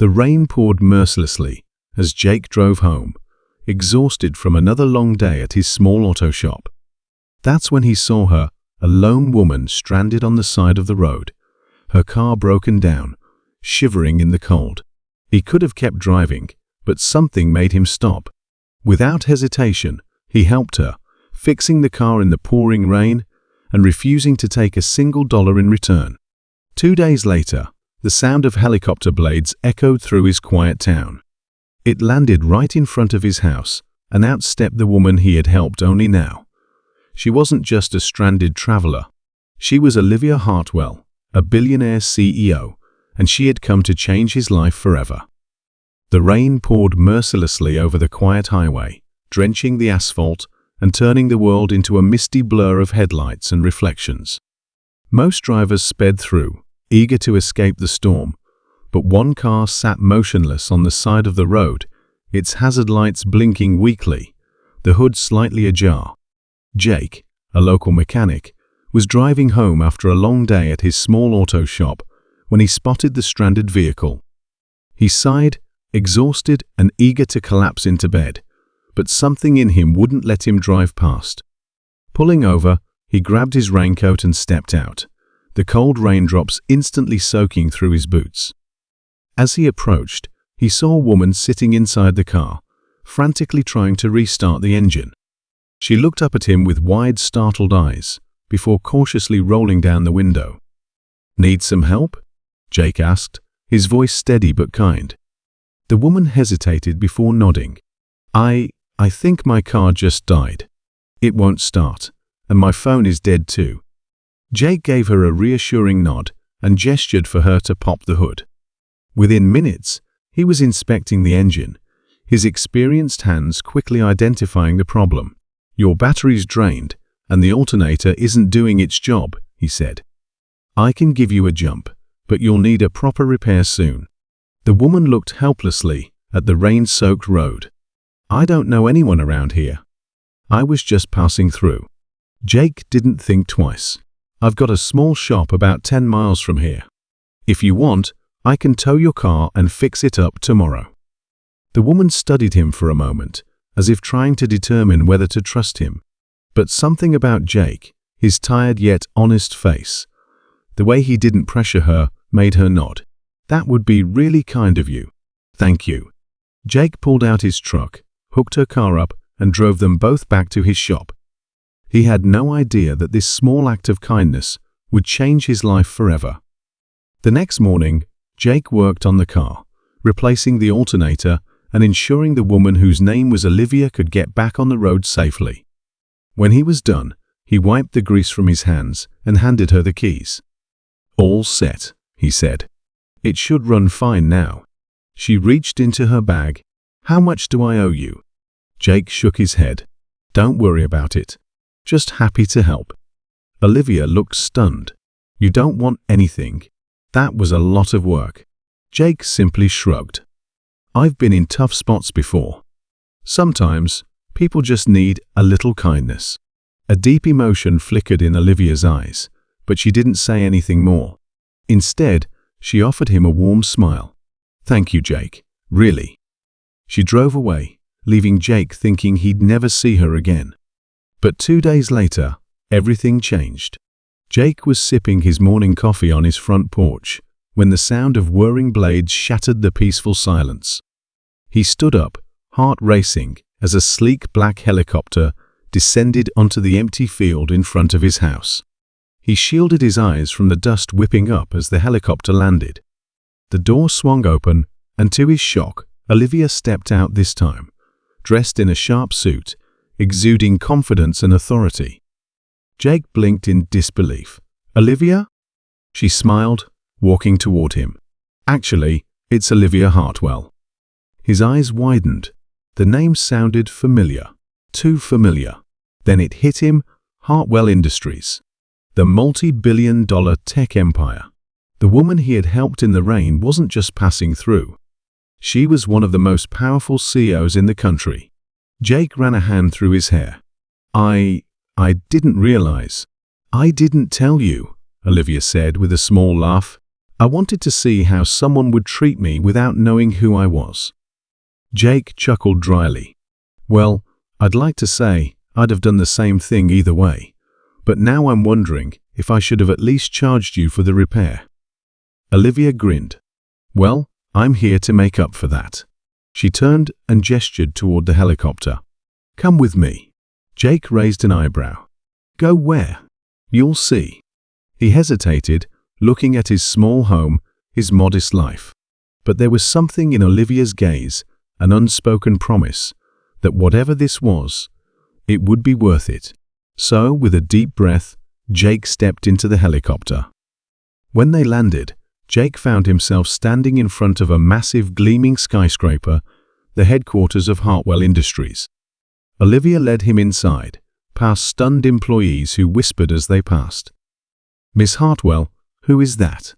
The rain poured mercilessly as Jake drove home, exhausted from another long day at his small auto shop. That's when he saw her, a lone woman stranded on the side of the road, her car broken down, shivering in the cold. He could have kept driving, but something made him stop. Without hesitation, he helped her, fixing the car in the pouring rain and refusing to take a single dollar in return. 2 days later, the sound of helicopter blades echoed through his quiet town. It landed right in front of his house, and out stepped the woman he had helped only now. She wasn't just a stranded traveler. She was Olivia Hartwell, a billionaire CEO, and she had come to change his life forever. The rain poured mercilessly over the quiet highway, drenching the asphalt and turning the world into a misty blur of headlights and reflections. Most drivers sped through, eager to escape the storm, but one car sat motionless on the side of the road, its hazard lights blinking weakly, the hood slightly ajar. Jake, a local mechanic, was driving home after a long day at his small auto shop when he spotted the stranded vehicle. He sighed, exhausted and eager to collapse into bed, but something in him wouldn't let him drive past. Pulling over, he grabbed his raincoat and stepped out, the cold raindrops instantly soaking through his boots. As he approached, he saw a woman sitting inside the car, frantically trying to restart the engine. She looked up at him with wide, startled eyes, before cautiously rolling down the window. "Need some help?" Jake asked, his voice steady but kind. The woman hesitated before nodding. I think my car just died. It won't start, and my phone is dead too." Jake gave her a reassuring nod and gestured for her to pop the hood. Within minutes, he was inspecting the engine, his experienced hands quickly identifying the problem. "Your battery's drained, and the alternator isn't doing its job," he said. "I can give you a jump, but you'll need a proper repair soon." The woman looked helplessly at the rain-soaked road. "I don't know anyone around here. I was just passing through." Jake didn't think twice. "I've got a small shop about 10 miles from here. If you want, I can tow your car and fix it up tomorrow." The woman studied him for a moment, as if trying to determine whether to trust him. But something about Jake, his tired yet honest face, the way he didn't pressure her, made her nod. "That would be really kind of you. Thank you." Jake pulled out his truck, hooked her car up, and drove them both back to his shop. He had no idea that this small act of kindness would change his life forever. The next morning, Jake worked on the car, replacing the alternator and ensuring the woman whose name was Olivia could get back on the road safely. When he was done, he wiped the grease from his hands and handed her the keys. "All set," he said. "It should run fine now." She reached into her bag. "How much do I owe you?" Jake shook his head. "Don't worry about it. Just happy to help." Olivia looked stunned. "You don't want anything. That was a lot of work." Jake simply shrugged. "I've been in tough spots before. Sometimes, people just need a little kindness." A deep emotion flickered in Olivia's eyes, but she didn't say anything more. Instead, she offered him a warm smile. "Thank you, Jake. Really." She drove away, leaving Jake thinking he'd never see her again. But 2 days later, everything changed. Jake was sipping his morning coffee on his front porch when the sound of whirring blades shattered the peaceful silence. He stood up, heart racing, as a sleek black helicopter descended onto the empty field in front of his house. He shielded his eyes from the dust whipping up as the helicopter landed. The door swung open, and to his shock, Olivia stepped out this time, dressed in a sharp suit, exuding confidence and authority. Jake blinked in disbelief. "Olivia?" She smiled, walking toward him. "Actually, it's Olivia Hartwell." His eyes widened. The name sounded familiar. Too familiar. Then it hit him, Hartwell Industries. The multi-billion-dollar tech empire. The woman he had helped in the rain wasn't just passing through. She was one of the most powerful CEOs in the country. Jake ran a hand through his hair. I didn't realize." "I didn't tell you," Olivia said with a small laugh. I wanted to see how someone would treat me without knowing who I was." Jake chuckled dryly. "Well, I'd like to say I'd have done the same thing either way, but now I'm wondering if I should have at least charged you for the repair." Olivia grinned. "Well, I'm here to make up for that." She turned and gestured toward the helicopter. "Come with me." Jake raised an eyebrow. "Go where?" "You'll see." He hesitated, looking at his small home, his modest life. But there was something in Olivia's gaze, an unspoken promise, that whatever this was, it would be worth it. So, with a deep breath, Jake stepped into the helicopter. When they landed, Jake found himself standing in front of a massive gleaming skyscraper, the headquarters of Heartwell Industries. Olivia led him inside, past stunned employees who whispered as they passed. "Miss Hartwell, who is that?"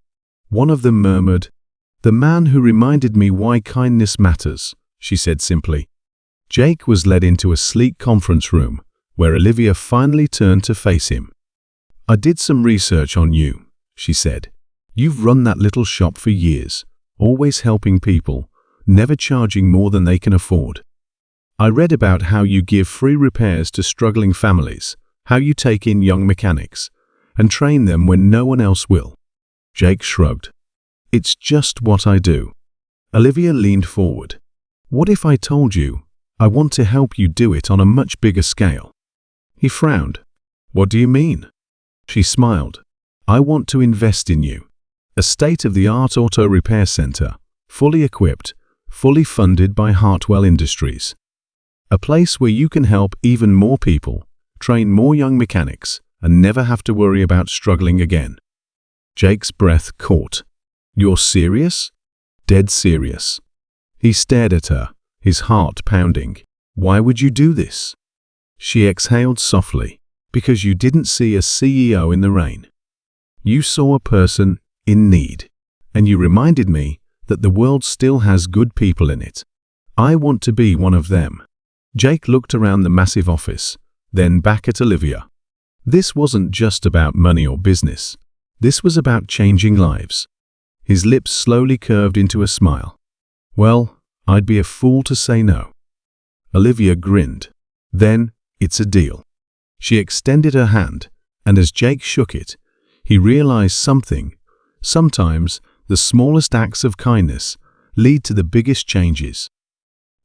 One of them murmured. "The man who reminded me why kindness matters," she said simply. Jake was led into a sleek conference room, where Olivia finally turned to face him. "I did some research on you," she said. "You've run that little shop for years, always helping people, never charging more than they can afford. I read about how you give free repairs to struggling families, how you take in young mechanics, and train them when no one else will." Jake shrugged. "It's just what I do." Olivia leaned forward. "What if I told you I want to help you do it on a much bigger scale?" He frowned. "What do you mean?" She smiled. "I want to invest in you. A state-of-the-art auto repair center, fully equipped, fully funded by Heartwell Industries. A place where you can help even more people, train more young mechanics, and never have to worry about struggling again." Jake's breath caught. "You're serious?" "Dead serious." He stared at her, his heart pounding. "Why would you do this?" She exhaled softly. "Because you didn't see a CEO in the rain. You saw a person in need, and you reminded me that the world still has good people in it. I want to be one of them." Jake looked around the massive office, then back at Olivia. This wasn't just about money or business. This was about changing lives. His lips slowly curved into a smile. "Well, I'd be a fool to say no." Olivia grinned. "Then, it's a deal." She extended her hand, and as Jake shook it, he realized something. Sometimes, the smallest acts of kindness lead to the biggest changes.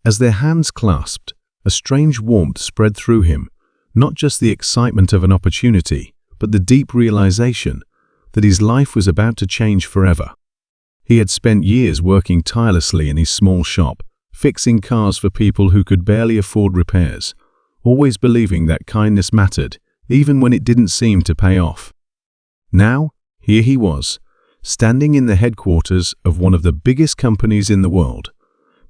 As their hands clasped, a strange warmth spread through him, not just the excitement of an opportunity, but the deep realization that his life was about to change forever. He had spent years working tirelessly in his small shop, fixing cars for people who could barely afford repairs, always believing that kindness mattered, even when it didn't seem to pay off. Now, here he was, standing in the headquarters of one of the biggest companies in the world,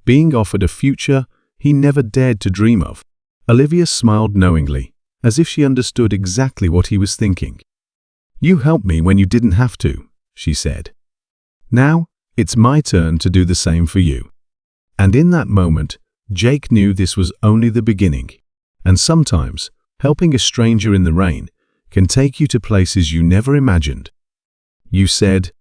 being offered a future he never dared to dream of. Olivia smiled knowingly, as if she understood exactly what he was thinking. "You helped me when you didn't have to," she said. "Now, it's my turn to do the same for you." And in that moment, Jake knew this was only the beginning. And sometimes, helping a stranger in the rain can take you to places you never imagined. "You said